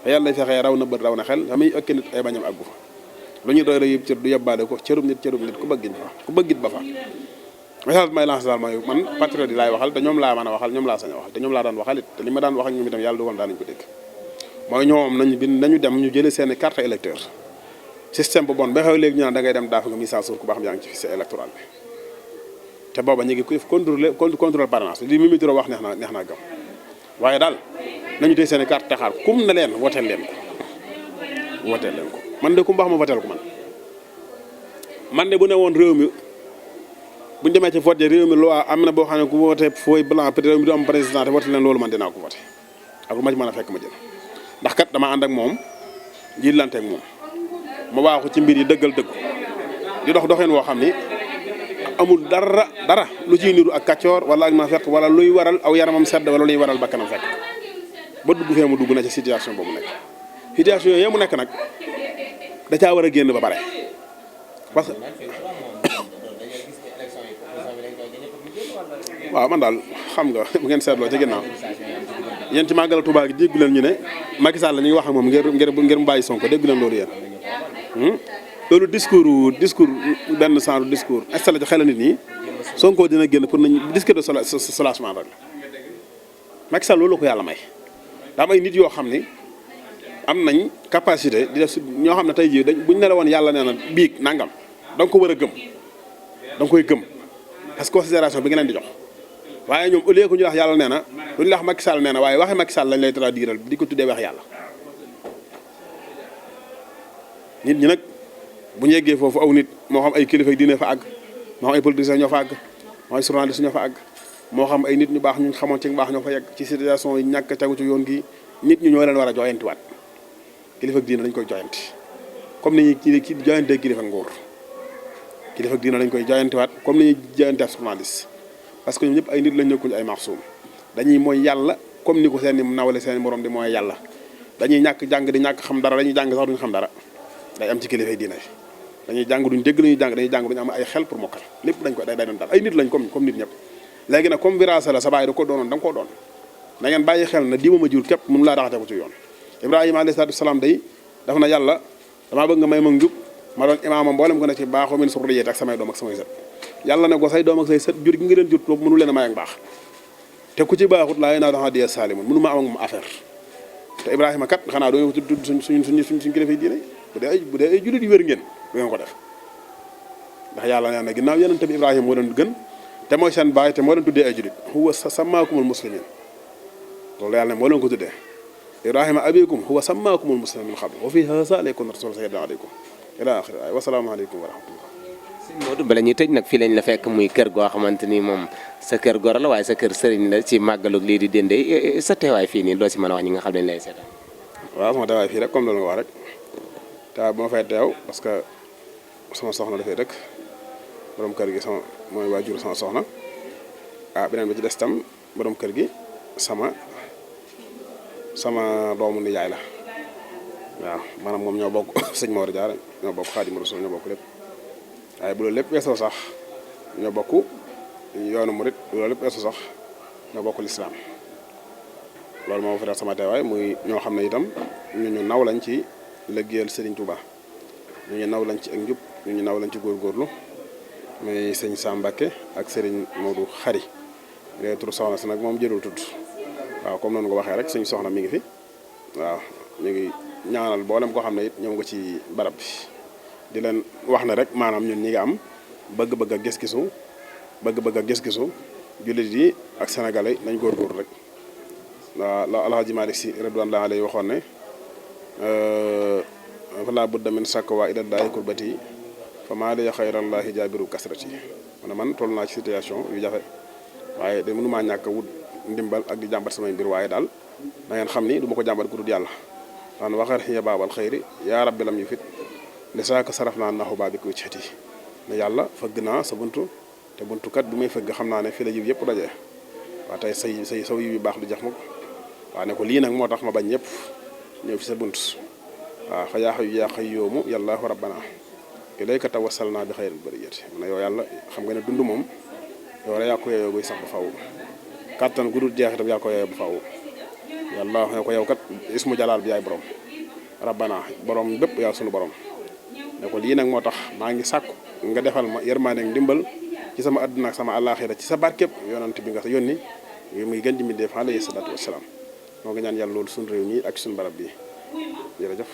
fa yàlla lay fexee raw na bët raw na xel xamuy ëkk nit ay bañam àggu fa lu ñu doy yëpp cër du yebbaale ko cërum nit ku bëggit ba fa message may lancé daal mooy man patriote yi laay waxal te ñoom laa mën a waxal ñoom laa sañ a waxal te ñoom laa daan waxal it te li ma daan wax ak ñoom itam yàlla dogal daan nañu ko dégg mooy ñoom nañu dem ñu jëlee seen carte électeur système bu bon ba xew léegi ñu naan da ngay dem daafa nga mise à jour ku baax yaa ngi ci fichier électoral bi te booba ñu ngi contrôle parrainage li Mimi Touré wax neex naa gëm waaye daal nañu tey seen carte te xaar kum na leen woteel leen ko man de ku mu baax ma voteel ko man de bu ne woon réew mi bu ñu demee ci vote réew mi loi am na boo xam ne ku voté fooy blanc peut réew mi du am président te voté leen loolu man dinaa ko voté ak lu ma ci mën a fekk ma jël ndax kat dama ànd ak moom jiitlante ak moom ma waaxu ci mbir yi dëggal dëggu di doxin woo xam ni amul dara lu ciy niru ak kàccoor wala ak na fekk wala luy waral aw yaramam sedd wala luy waral bakkanam fekk ba dugg fee mu dugg na ci situation boobu nekk situation yooyu mu nekk nag da caa war a génn ba pare parce que waaw man daal xam nga bu ngeen seetloo ci ginnaaw yéen ci màggal Tuubaa gi déggu leen ñu ne Macky Sall la ñu ngi wax ak moom ngir mu bàyyi Sonko déggu leen loolu yéen loolu discours benn genre discours installé ci xel nit ñi Sonko dina génn pour nañ discours de soulagement rek Macky Sall loolu ko yàlla may daa am ay nit yoo xam ni am nañ capacité di def ñoo xam ne tey jii buñ ne la woon yàlla nee na biig nangam da nga ko war a gëm da nga koy gëm parce que considération bi nga leen di jox waaye ñoom au lieu que ñu wax yàlla nee na duñu la wax Macky Sall nee na waaye waxi Macky Sall lañ lay traduiral di ko tuddee wax yàlla nit ñi nag bu ñu yeggee foofu aw nit moo xam ay kilifa diine fa àgg moo xam ay politiciens ñoo fa àgg moo xam ay journalistes ñoo fa àgg moo xam ay nit ñu baax ñu xamoon ci baax ñoo fa yegg ci situation yi ñàkk a tegu ci yoon gi nit ñi ñoo leen war a joyantiwaat kilifa diine dañ koy joyanti comme ni ñuy ki joyantee kilifa nguur kilifa diine dañ koy joyantiwaat comme ni ñuy joyantee journaliste parce que ñoom ñëpp ay nit lañ nekkuñu ay maxsuum dañuy mooy yàlla comme ni ko seen i nawle seen morom di mooy yàlla dañuy ñàkk jàng di ñàkk xam dara dañuy jàng sax duñu xam dara day am ci kilifa diine dañuy jàng duñ dégg lañuy jàng dañuy jàng duñu am ay xel pour mokkal lépp dañ ko day doon dal ay nit lañ comme nit ñëpp léegi nag comme virage la sa baay da ko doonoon da nga koo doon na ngeen bàyyi xel na diima ma jur képp mënu laa raxate ko ci yoon Ibrahima alayhi salaatu wasalaam day daf na yàlla damaa bëgg nga may ma njub ma doon imaama mboolem ko ne ci baaxu min surriyati ak samay doom ak samay sët yàlla ne ko say doom ak say sët jur gi nga leen jur boobu mënu leen a may ak baax te ku ci baaxut laa naa daxa diya saalimun mënu ma am ak moom affaire te Ibrahima kat xanaa doo ngeen ko tudd suñ kilifa yi diine bu dee ay jullit yu wér ngeen du ngeen ko def ndax yàlla nee na ginnaaw yonent bi Ibrahima moo doon gën te mooy seen baay te moo leen tuddee ay jullit huwa sammaakumul muslimin loolu yàlla ne moo leen ko tuddee Ibrahima abikum huwa sammaakumul muslimin min qabl wa fi haza layakun rasul sayyidina aleykum ila axiri ay wasalaamu aleykum wa rahmatullah. sëñ Modou bala ñuy tëj nag fii lañ la fekk muy kër goo xamante ni moom sa kër goro la waaye sa kër sëriñ la ci màggalu lii di Dendey sa teewaay fii nii loo si mën a wax ñi nga xam ne lay seetaan. waaw sama teewaay fii rek comme loolu nga wax rek te bu ma fay teew parce que sama soxna dafay dëkk borom kër gi sama mooy waajur sama soxna beneen bi ci des tam borom kër gi sama doomu nijaay la waaw maanaam moom ñoo bokk sëñ Mor Diarra ñoo bokk Xaadimu Rasuul ñoo bokk lépp waaye bu loolu lépp weesoo sax ñoo bokk yoonu murit bu loolu lépp weesoo sax ñoo bokk lislaam loolu moo fa def sama teewaay muy ñoo xam ne itam ñu naw lañ ci liggéeyal Serigne Touba ñu naw lañ ci ak njub ñu naw lañ ci góorgóorlu muy sëñ Sam Mbacké ak Serigne Modou Khary léegi tur soxna si nag moom jërul tudd waaw comme noonu nga waxee rek suñu soxna mi ngi fi waaw ñu ngi ñaanal boolem koo xam ne it ñëw nga ci barab bi di leen wax ne rek maanaam ñun ñi nga am bëgg-bëgg a gis-gisu jullit yi ak sénégalais nañ góorgóorlu rek la Alhaji Malick Sy radiyallahu alayhi waxoon ne fala budda min sakwa ila llahi kurbati fa maa liya xayrallahi jaabiru kasrati man toll naa ci situation yu jafe waaye de mënumaa ñàkk a wut ndimbal ak di jàmbat samay mbir waaye daal da ngeen xam ni du ma ko jàmbat ku dul yàlla daan waxar xiya baabal xëyri yaa rabbi lam yu fit li saaka saraf naa naxu baa bi ko wicxati ne yàlla fëgg naa sa buntu te buntu kat bi may fëgg xam naa ne fi la yiw yëpp dajee waa tey saw yiw yu baax du jax ma ko waa ne ko lii nag moo tax ma bañ ñëpp ñëw fi sa bunt waaw fa yaa xayu yaa xayyoomu yàllaahu rabbana ilayka tawassalnaa bi xayril bariyati mu ne yow yàlla xam nga ne dund moom yow rek yaa ko yeyoo guy sax ba faw kàttan gu dul jeex itam yaa ko yeyoo ba faw yàlla ne ko yow kat ismu jalaal bi yaay borom rabbana borom bépp yaa sunu borom ne ko lii nag moo tax maa ngi sàkku nga defal ma yërmaande ak ndimbal ci sama àdduna ak sama àllaaxira ci sa barkeb yonant bi nga yónni muy gën ji mi def alayhi salaatu wassalaam moo nga ñaan yàlla loolu suñu réew mi ak suñu barab bi jërëjëf.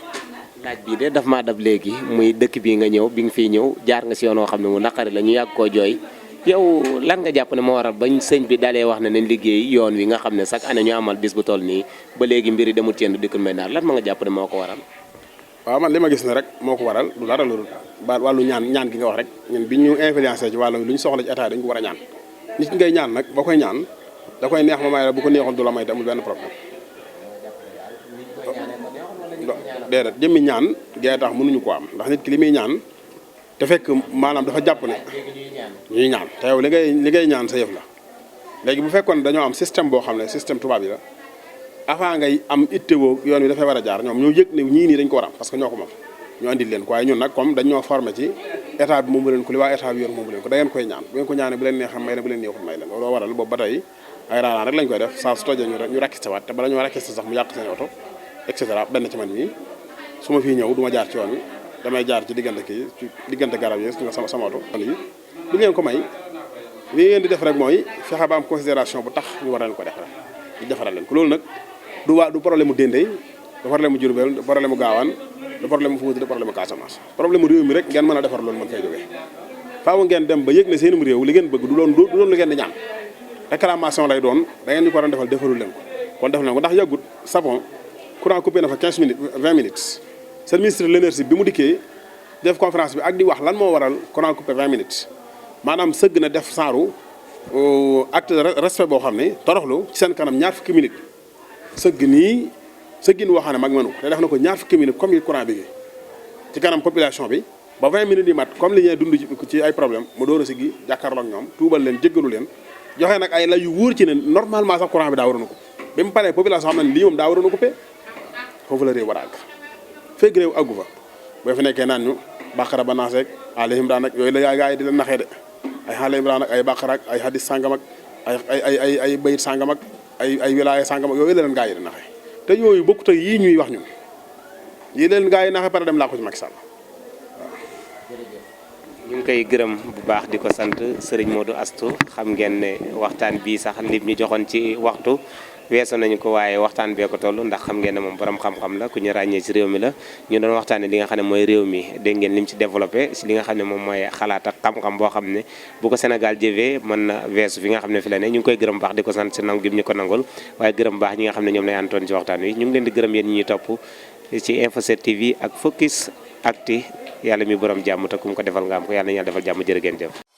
laaj bii de daf maa dab léegi muy dëkk bii nga ñëw bi nga fiy ñëw jaar nga si yoon woo xam ne mu naqari la ñu yàgg koo jooy yow lan nga jàpp ne moo waral bañ sëñ bi dalee wax ne nañ liggéey yoon wi nga xam ne chaque année ñu amal bis bu toll nii ba léegi mbiri demul ci yenn dikkul mbay naar lan ma nga jàpp ne moo ko waral. waaw man li ma gis ne rek moo ko waral du dara loolu ba wàllu ñaan gi nga wax rek ñun bi ñu influencé ci wàllu lu ñu soxla ci état dañ ko war a ñaan nit ki ngay ñaan nag boo koy ñaan da koy neex ma may la bu ko neexoon du la may te amul benn problème déedéet jëmmi ñaan gee tax mënuñu ko am ndax nit ki li muy ñaan te fekk maanaam dafa jàpp ne ñuy ñaan te yow li ngay ñaan sa yëf la léegi bu fekkoon dañoo am système boo xam ne système tubaab yi la avant ngay am ittewoo yoon wi dafay war a jaar ñoom ñoo yëg ne ñii nii dañ ko war a am parce que ñoo ko moom ñu andil leen ko waaye ñun nag comme dañ ñoo formé ci état bi moomu leen ko li waa état bi yor moomu leen ko da ngeen koy ñaan bu ngeen ko ñaanee bu leen neexam may leen bu leen neexul may leen looloo waral boobu ba tey ay raaraan rek lañ koy def saa su tojee ñu rakkiste waat te bala ñoo rakkiste sax mu yàq seen oto et cetera benn ci man mii su ma fii ñëw du ma jaar ci yoon wi damay jaar ci diggante garab yi nga sama oto yi du ngeen ko may li ngeen di def rek mooy fexe ba am considération bu tax ñu war leen ko defal ñu defaral leen ko loolu nag du problème mu Dendey du problème mu Diourbel du problème mu Gaawaan du problème mu Fuuta du problème mu Casamance problème mu réew mi rek ngeen mën a defar loolu mën fay jógee faaw ngeen dem ba yëg ne seenum réew li ngeen bëgg du doon lu ngeen di ñaan réclamation lay doon da ngeen di ko war a defal defarul leen ko kon def leen ko ndax yàggut Sapon courant coupé na fa 15 minutes 20 minutes seen ministre de l'énergie bi mu dikkee def conférence bi ak di wax lan moo waral courant coupé 20 minutes maanaam sëgg na def saaru acte de respect boo xam ne toroxlu ci seen kanam ñaar fukki minutes sëgg nii sëggin woo xam ne mag mënu ko te def na ko ñaar fukki minutes comme yi courant bi ci kanam population bi ba 20 minutes yi mat comme li ñuy dund ci ay problème mu door a siggi jàkkaarloo ak ñoom tuubal leen jéggalu leen joxe nag ay la yu wóor ci ne normalement sax courant bi daa waroon a coupé bi mu paree population xam na ne lii moom daa waroon a coupé foofu la réew war a àgg fekk réew àggu fa boo fi nekkee naan ñu bàqara ba naas rek Ali Imran ak yooyu la yaa gaa yi di leen naxee de ay Ali Imran ak ay bàqara ak ay hadis sàngam ak ay bayit sàngam ak ay wilaaya sàngam ak yooyu la leen gaa yi di naxee te yooyu bokkut ak yii ñuy wax ñun yii leen gaa yi naxee pare dem laa ko ci Macky Sall waaw. ñu ngi koy gërëm bu baax di ko sant Serigne Modou Astou xam ngeen ne waxtaan bii sax lim ñu joxoon ci waxtu weesu nañu ko waaye waxtaan bee ko toll ndax xam ngeen ne moom borom xam-xam la ku ñu ràññee ci réew mi la ñu doon waxtaanee li nga xam ne mooy réew mi dégg ngeen lim ci développé si li nga xam ne moom mooy xalaat ak xam-xam boo xam ne bu ko Sénégal jëfee mën na weesu fi nga xam ne fi la ne ñu ngi koy gërëm baax di ko sant si nangu gi ñu ko nangul waaye gërëm baax ñi nga xam ne ñoom lay àndoon ci waxtaan wi ñu ngi leen di gërëm yéen ñi ñuy topp ci Info 7 TV ak Focus Actu yàlla mi borom jàmm te ku mu ko defal nga am ko yàlla na yàlla defal jàmm jërë ngeen jëf